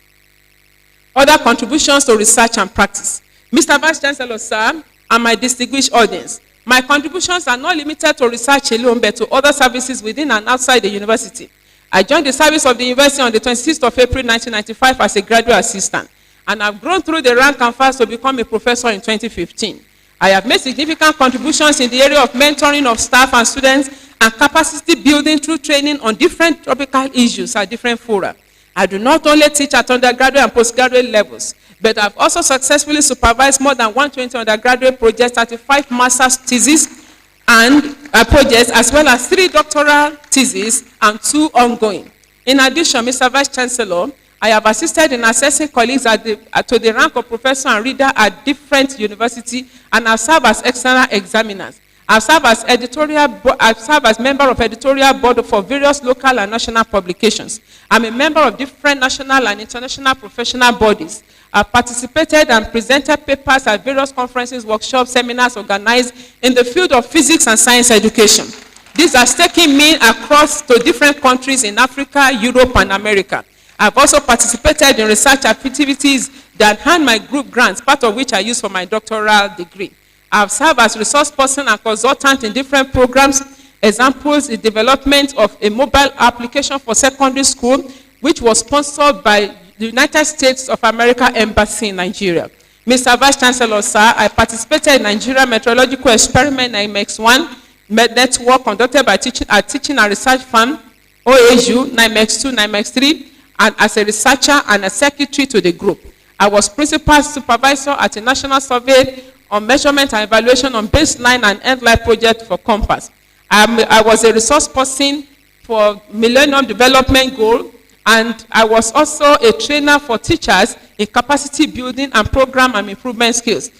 Other contributions to research and practice. Mr. Vice Chancellor, sir, and my distinguished audience, My contributions are not limited to research alone, but to other services within and outside the university. I joined the service of the university on the 26th of April 1995 as a graduate assistant, and I've grown through the rank and file to become a professor in 2015. I have made significant contributions in the area of mentoring of staff and students and capacity building through training on different topical issues at different fora. I do not only teach at undergraduate and postgraduate levels, but I've also successfully supervised more than 120 undergraduate projects, 35 master's theses and projects, as well as 3 doctoral theses and 2 ongoing. In addition, Mr. Vice Chancellor, I have assisted in assessing colleagues to the rank of professor and reader at different universities, and have served as external examiners. I've served as member of editorial board for various local and national publications. I'm a member of different national and international professional bodies. I've participated and presented papers at various conferences, workshops, seminars organized in the field of physics and science education. This has taken me across to different countries in Africa, Europe, and America. I've also participated in research activities that earned my group grants, part of which I use for my doctoral degree. I've served as resource person and consultant in different programs. Examples, the development of a mobile application for secondary school, which was sponsored by the United States of America Embassy in Nigeria. Mr. Vice Chancellor, sir, I participated in Nigeria Meteorological Experiment NIMEX-1 network conducted by teaching and research firm OAU, NIMEX-2, NIMEX-3, and as a researcher and a secretary to the group. I was principal supervisor at a national survey on measurement and evaluation on baseline and end life project for Compass. I was a resource person for Millennium Development Goal, and I was also a trainer for teachers in capacity building and program and improvement skills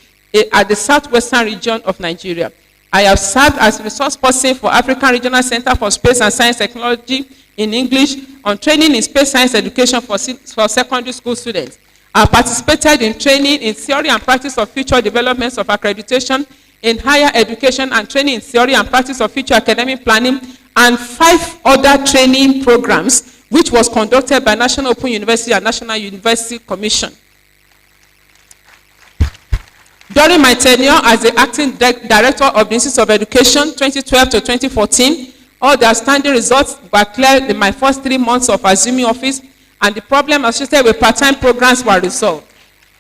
at the southwestern region of Nigeria. I have served as resource person for African Regional Center for Space and Science Technology in English on training in space science education for secondary school students. I participated in training in theory and practice of future developments of accreditation in higher education and training in theory and practice of future academic planning, and 5 other training programs which was conducted by National Open University and National University Commission. During my tenure as the acting director of the Institute of Education, 2012 to 2014, all the outstanding results were cleared in my first 3 months of assuming office, and the problem associated with part-time programs were resolved.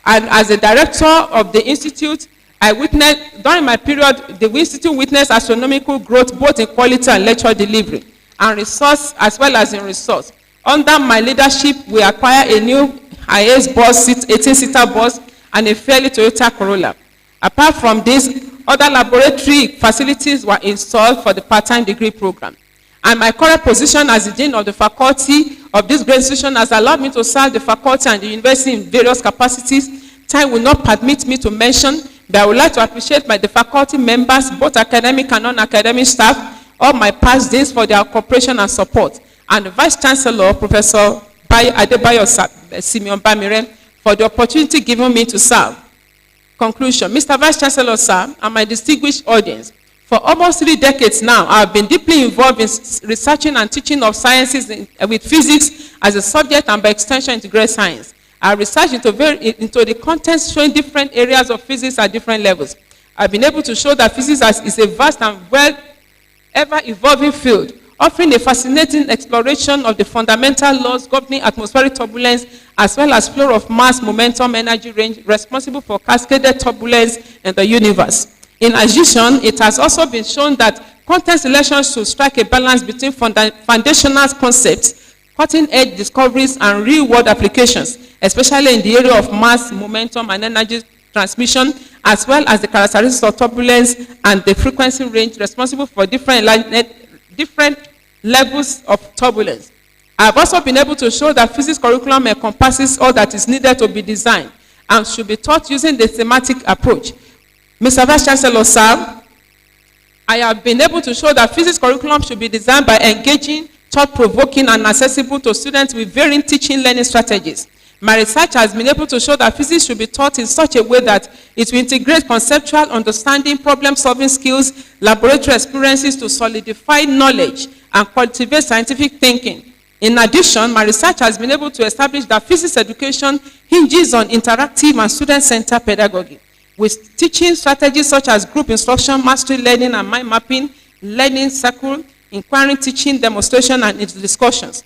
And as the director of the institute, I witnessed, during my period, the institute witnessed astronomical growth both in quality and lecture delivery, and resource as well as in resource. Under my leadership, we acquired a new IAS bus, 18-seater bus, and a fairly Toyota Corolla. Apart from this, other laboratory facilities were installed for the part-time degree program. And my current position as the dean of the faculty of this great institution has allowed me to serve the faculty and the university in various capacities. Time will not permit me to mention, but I would like to appreciate the faculty members, both academic and non-academic staff, all my past deans for their cooperation and support, and the Vice Chancellor, Professor Adebayo Simeon Bamire, for the opportunity given me to serve. Conclusion. Mr. Vice Chancellor, sir, and my distinguished audience, for almost 3 decades now, I have been deeply involved in researching and teaching of sciences with physics as a subject and by extension integrated science. I researched into the contents showing different areas of physics at different levels. I've been able to show that physics is a vast and ever-evolving field, offering a fascinating exploration of the fundamental laws governing atmospheric turbulence, as well as flow of mass, momentum, energy range, responsible for cascaded turbulence in the universe. In addition, it has also been shown that content selection should strike a balance between foundational concepts, cutting-edge discoveries, and real-world applications, especially in the area of mass, momentum, and energy transmission, as well as the characteristics of turbulence and the frequency range responsible for different levels of turbulence. I have also been able to show that physics curriculum encompasses all that is needed to be designed and should be taught using the thematic approach. Mr. Vice Chancellor, sir, I have been able to show that physics curriculum should be designed by engaging, thought-provoking, and accessible to students with varying teaching learning strategies. My research has been able to show that physics should be taught in such a way that it will integrate conceptual understanding, problem-solving skills, laboratory experiences to solidify knowledge and cultivate scientific thinking. In addition, my research has been able to establish that physics education hinges on interactive and student-centered pedagogy. with teaching strategies such as group instruction, mastery learning, and mind mapping, learning circle, inquiring, teaching, demonstration, and discussions.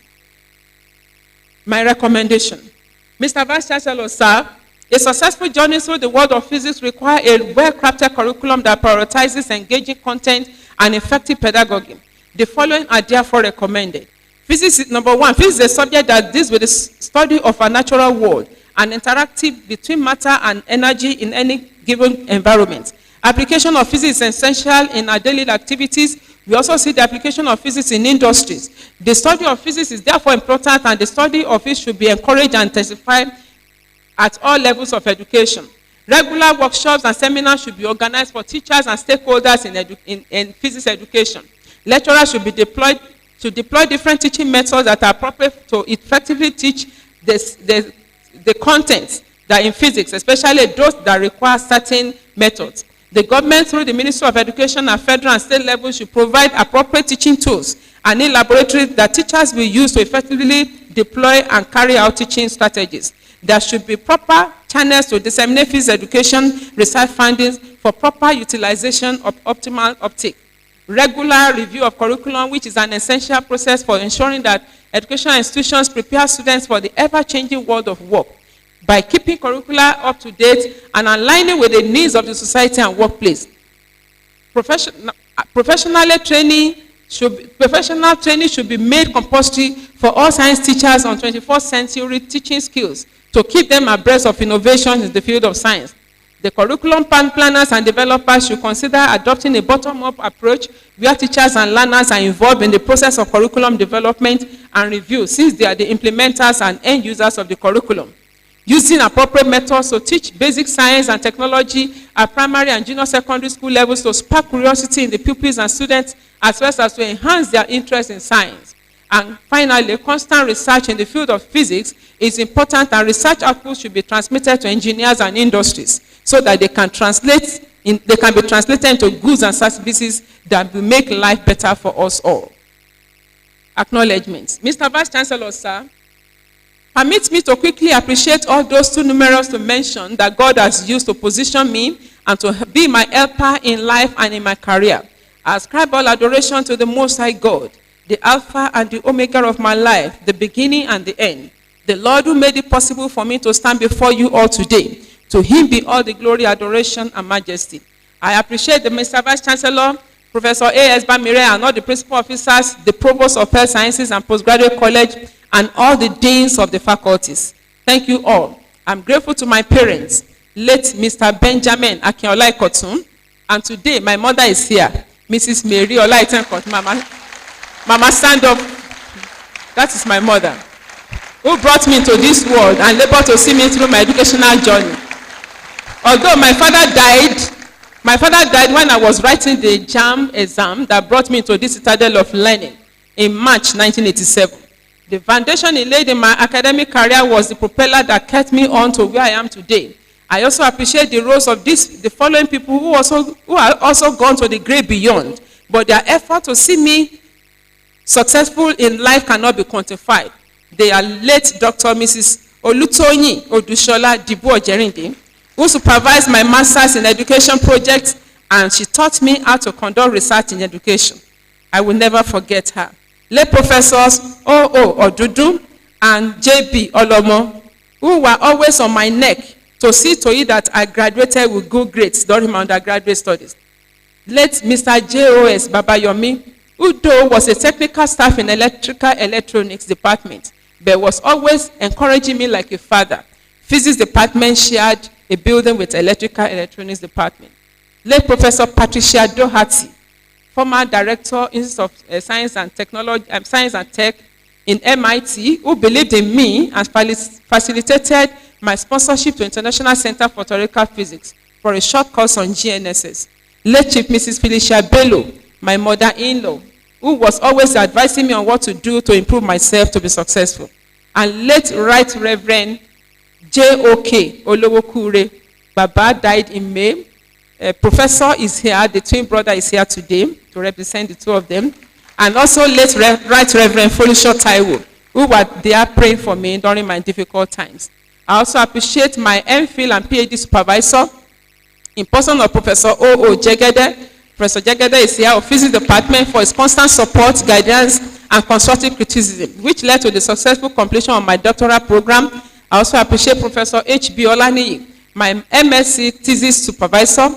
My recommendation. Mr. Vice Chancellor, sir, a successful journey through the world of physics requires a well-crafted curriculum that prioritizes engaging content and effective pedagogy. The following are therefore recommended. Physics is, number one, physics is a subject that deals with the study of a natural world and interactive between matter and energy in any given environment. Application of physics is essential in our daily activities. We also see the application of physics in industries. The study of physics is therefore important, and the study of it should be encouraged and intensified at all levels of education. Regular workshops and seminars should be organized for teachers and stakeholders in physics education. Lecturers should deploy different teaching methods that are appropriate to effectively teach the content that in physics, especially those that require certain methods. The government, through the Ministry of Education at federal and state level, should provide appropriate teaching tools and in laboratories that teachers will use to effectively deploy and carry out teaching strategies. There should be proper channels to disseminate physics education research findings for proper utilization of optimal uptake. Regular review of curriculum, which is an essential process for ensuring that educational institutions prepare students for the ever-changing world of work by keeping curricula up to date and aligning with the needs of the society and workplace. Professional training should be made compulsory for all science teachers on 21st century teaching skills to keep them abreast of innovation in the field of science. The curriculum planners and developers should consider adopting a bottom-up approach where teachers and learners are involved in the process of curriculum development and review, since they are the implementers and end users of the curriculum. Using appropriate methods to teach basic science and technology at primary and junior secondary school levels to spark curiosity in the pupils and students, as well as to enhance their interest in science. And finally, constant research in the field of physics is important, and research outputs should be transmitted to engineers and industries so that they can be translated into goods and services that will make life better for us all. Acknowledgements. Mr. Vice Chancellor, sir, permit me to quickly appreciate all those too numerous to mention that God has used to position me and to be my helper in life and in my career. I ascribe all adoration to the Most High God, the Alpha and the Omega of my life, the beginning and the end. The Lord who made it possible for me to stand before you all today. To him be all the glory, adoration, and majesty. I appreciate the Mr. Vice Chancellor, Professor A.S. Bamire, and all the principal officers, the provost of health sciences and postgraduate college, and all the deans of the faculties. Thank you all. I'm grateful to my parents, late Mr. Benjamin Akinola Ikotun, and today my mother is here, Mrs. Mary Olaitenkot. Mama, stand up. That is my mother, who brought me into this world and labored to see me through my educational journey. Although my father died when I was writing the JAMB exam that brought me to this citadel of learning in March 1987. The foundation he laid in my academic career was the propeller that kept me on to where I am today. I also appreciate the roles of the following people who are also gone to the great beyond, but their effort to see me successful in life cannot be quantified. They are late Dr. Mrs. Olutoyin Odushola Dibu Ojerinde, who supervised my master's in education project, and she taught me how to conduct research in education. I will never forget her. Late Professors O.O. Odudu and J.B. Olomo, who were always on my neck to see to it that I graduated with good grades during my undergraduate studies. Late Mr. J.O.S. Babayomi, who though was a technical staff in electrical electronics department, but was always encouraging me like a father. Physics department shared a building with electrical electronics department. Late Professor Patricia Doherty, former director Institute of Science and Technology, Science and Tech in MIT, who believed in me and facilitated my sponsorship to International Center for Theoretical Physics for a short course on GNSS. Late Chief Mrs. Felicia Bello, my mother-in-law, who was always advising me on what to do to improve myself to be successful. And late Right Reverend J.O.K. Olowokure, Baba died in May. Professor is here, the twin brother is here today to represent the two of them. And also late Right Reverend Folisho Taiwo, who were there praying for me during my difficult times. I also appreciate my MPhil and PhD supervisor, in person of Professor O. Jegede. Professor Jegede is here of Physics Department for his constant support, guidance, and constructive criticism, which led to the successful completion of my doctoral program. I also appreciate Professor H.B. Olaniyi, my MSc thesis supervisor,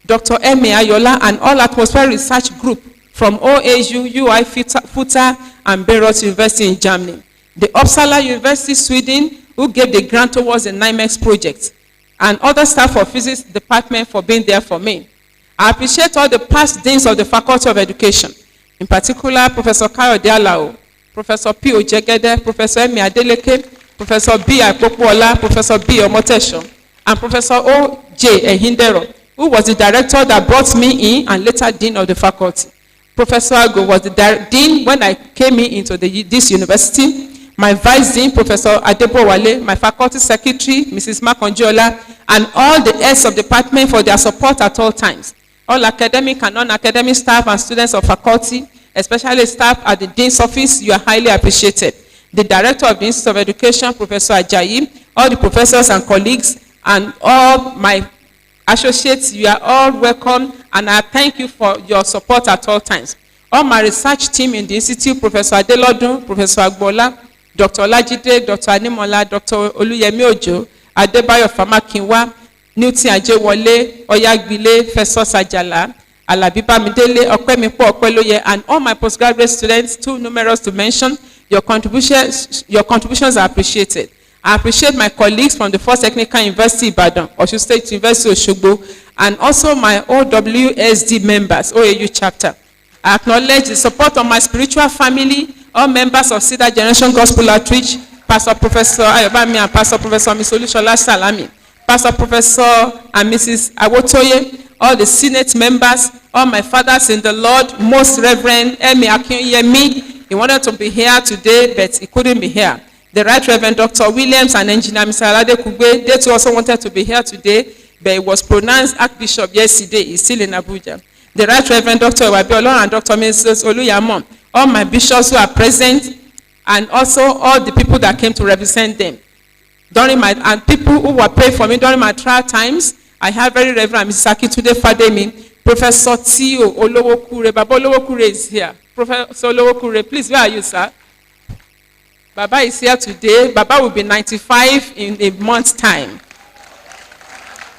Dr. M. Ayola, and all atmosphere research group from OAU, UI, FUTA, and Beirut University in Germany. The Uppsala University, Sweden, who gave the grant towards the NIMEX project, and other staff of Physics Department for being there for me. I appreciate all the past deans of the Faculty of Education, in particular Professor Kayode Alao, Professor P. Ojegede, Professor Emi Adeleke, Professor B. Akpokwola, Professor B. Omotesho, and Professor O. J. Ehindero, who was the director that brought me in and later dean of the faculty. Professor Ago was the dean when I came into this university. My vice dean, Professor Adebowale, my faculty secretary, Mrs. Makonjiola, and all the heads of department for their support at all times. All academic and non-academic staff and students of faculty, especially staff at the dean's office, you are highly appreciated. The director of the Institute of Education, Professor Ajayi, all the professors and colleagues, and all my associates, you are all welcome, and I thank you for your support at all times. All my research team in the institute, Professor Adelodun, Professor Agbola, Dr. Olajide, Dr. Animola, Dr. Oluyemi Ojo, Adebayo Famakinwa, Newton Ajewole, Oyagbile, Festus Ajala, Alabi Bamidele, Okpemipo Okweloye, and all my postgraduate students, too numerous to mention. Your contributions are appreciated. I appreciate my colleagues from the First Technical University Ibadan, Osun State University Osogbo, and also my OWSD members, OAU chapter. I acknowledge the support of my spiritual family, all members of Cedar Generation Gospel Outreach, Pastor Professor Ayobami and Pastor Professor Ms. Olushola Salami, Pastor Professor and Mrs. Awotoye, all the Senate members, all my fathers in the Lord, Most Reverend Emi Akinyemi. He wanted to be here today, but he couldn't be here. The Right Reverend Dr. Williams and Engineer Mr. Alade Kugbe, they too also wanted to be here today, but it was pronounced Archbishop yesterday. He's still in Abuja. The Right Reverend Dr. Ewabiolo and Dr. Mrs. Oluyamon, all my bishops who are present, and also all the people that came to represent them. And people who were praying for me during my trial times, I have very Reverend Mrs. Akintunde Fademi, Professor Tio Olowokure. Baba Olowokure is here. Professor Olowokure, please, where are you, sir? Baba is here today. Baba will be 95 in a month's time.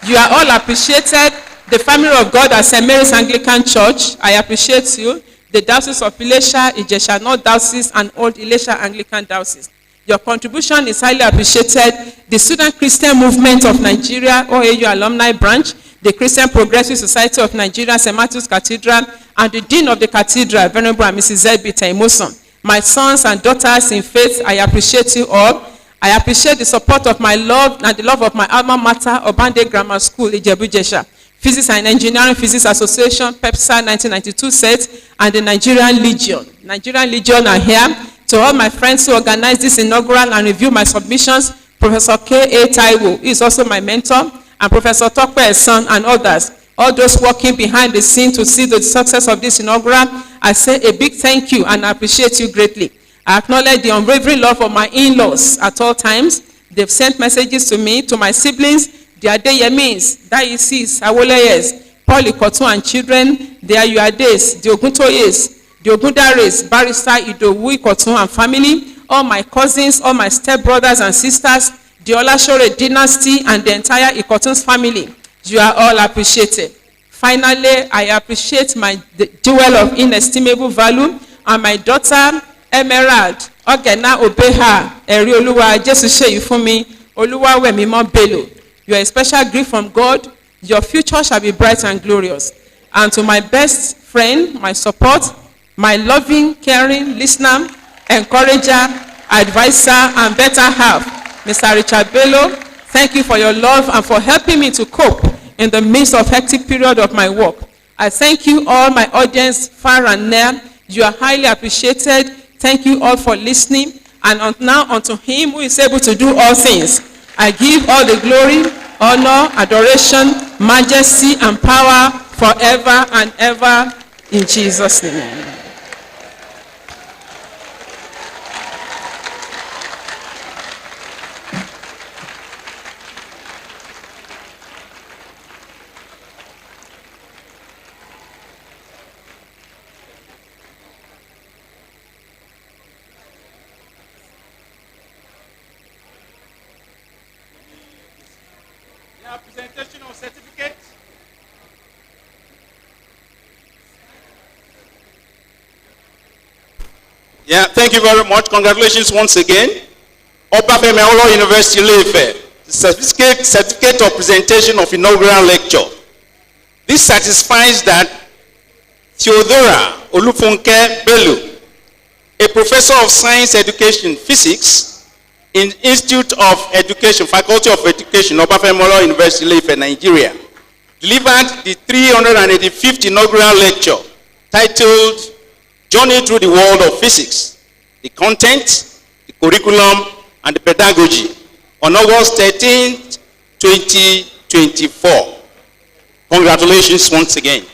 You are all appreciated. The family of God at St. Mary's Anglican Church, I appreciate you. The Diocese of Ilesha, Ijesha North Diocese, and Old Ilesha Anglican Diocese. Your contribution is highly appreciated. The Student Christian Movement of Nigeria, OAU Alumni Branch, the Christian Progressive Society of Nigeria, St. Matthew's Cathedral, and the Dean of the Cathedral, Venerable Mrs. Zedby Taimoson. My sons and daughters in faith, I appreciate you all. I appreciate the support of my love and the love of my alma mater, Obande Grammar School, Ijebu-Jesha. Physics and Engineering Physics Association, PEPSA 1992 set, and the Nigerian Legion. Nigerian Legion are here. To all my friends who organized this inaugural and review my submissions, Professor K.A. Taiwo, who is also my mentor, and Professor Tokwe Esan and others, all those working behind the scene to see the success of this inaugural, I say a big thank you and I appreciate you greatly. I acknowledge the unwavering love of my in-laws at all times. They've sent messages to me, to my siblings, the Adeyemins, Daisis, Awoleyes, Paul Ikotu and children, the Ayuades, the Oguntoyes, the Ogundares, Barrister Idowu Ikotu and family, all my cousins, all my stepbrothers and sisters, the Olashore dynasty and the entire Ikotun's family. You are all appreciated. Finally, I appreciate my jewel of inestimable value and my daughter, Emerald, Ogena Obeha, Eri Oluwa, Jesu Seyi Fumi, Oluwa Wemimo Bello. You are a special gift from God. Your future shall be bright and glorious. And to my best friend, my support, my loving, caring listener, encourager, advisor, and better half, Mr. Richard Bello, thank you for your love and for helping me to cope in the midst of hectic period of my work. I thank you all, my audience, far and near. You are highly appreciated. Thank you all for listening. And now unto him who is able to do all things, I give all the glory, honor, adoration, majesty, and power forever and ever in Jesus' name. Presentation of certificate. Yeah, thank you very much. Congratulations once again. Obafemi Awolowo University, Ile-Ife. Certificate of presentation of inaugural lecture. This satisfies that THEODORA OLUFUNKE BELLO, a professor of science education physics in Institute of Education, Faculty of Education, Obafemi Awolowo University, Ile-Ife, Nigeria, delivered the 385th inaugural lecture titled Journey Through the World of Physics, the Content, the Curriculum, and the Pedagogy on August 13, 2024. Congratulations once again.